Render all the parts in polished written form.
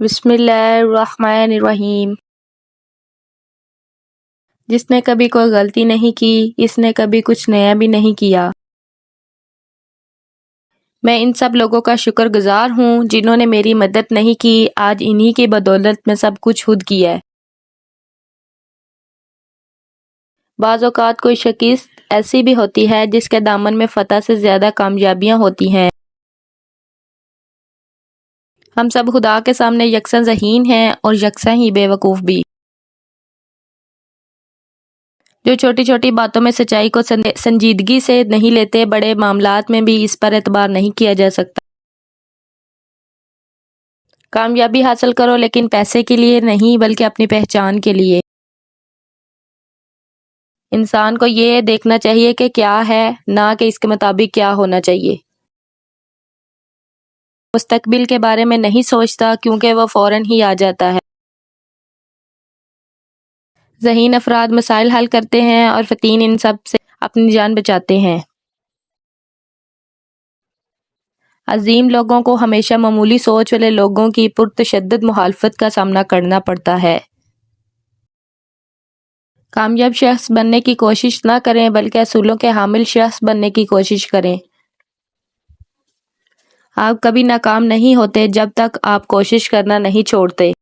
بسم اللہ الرحمن الرحیم۔ جس نے کبھی کوئی غلطی نہیں کی، اس نے کبھی کچھ نیا بھی نہیں کیا۔ میں ان سب لوگوں کا شکر گزار ہوں جنہوں نے میری مدد نہیں کی، آج انہی کی بدولت میں سب کچھ خود کیا ہے۔ بعض اوقات کوئی شکست ایسی بھی ہوتی ہے جس کے دامن میں فتح سے زیادہ کامیابیاں ہوتی ہیں۔ ہم سب خدا کے سامنے یکساں ذہین ہیں اور یکساں ہی بے وقوف بھی۔ جو چھوٹی چھوٹی باتوں میں سچائی کو سنجیدگی سے نہیں لیتے، بڑے معاملات میں بھی اس پر اعتبار نہیں کیا جا سکتا۔ کامیابی حاصل کرو لیکن پیسے کے لیے نہیں بلکہ اپنی پہچان کے لیے۔ انسان کو یہ دیکھنا چاہیے کہ کیا ہے، نہ کہ اس کے مطابق کیا ہونا چاہیے۔ مستقبل کے بارے میں نہیں سوچتا کیونکہ وہ فوراً ہی آ جاتا ہے۔ ذہین افراد مسائل حل کرتے ہیں اور فطین ان سب سے اپنی جان بچاتے ہیں۔ عظیم لوگوں کو ہمیشہ معمولی سوچ والے لوگوں کی پرتشدد مخالفت کا سامنا کرنا پڑتا ہے۔ کامیاب شخص بننے کی کوشش نہ کریں بلکہ اصولوں کے حامل شخص بننے کی کوشش کریں۔ آپ کبھی ناکام نہیں ہوتے جب تک آپ کوشش کرنا نہیں چھوڑتے۔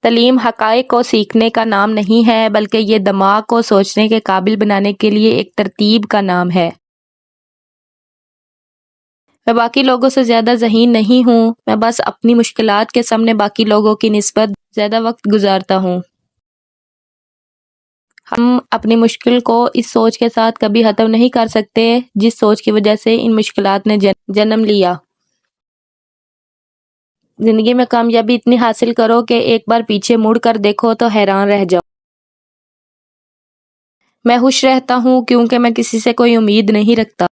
تعلیم حقائق کو سیکھنے کا نام نہیں ہے بلکہ یہ دماغ کو سوچنے کے قابل بنانے کے لیے ایک ترتیب کا نام ہے۔ میں باقی لوگوں سے زیادہ ذہین نہیں ہوں، میں بس اپنی مشکلات کے سامنے باقی لوگوں کی نسبت زیادہ وقت گزارتا ہوں۔ ہم اپنی مشکل کو اس سوچ کے ساتھ کبھی ختم نہیں کر سکتے جس سوچ کی وجہ سے ان مشکلات نے جنم لیا۔ زندگی میں کامیابی اتنی حاصل کرو کہ ایک بار پیچھے مڑ کر دیکھو تو حیران رہ جاؤ۔ میں خوش رہتا ہوں کیونکہ میں کسی سے کوئی امید نہیں رکھتا۔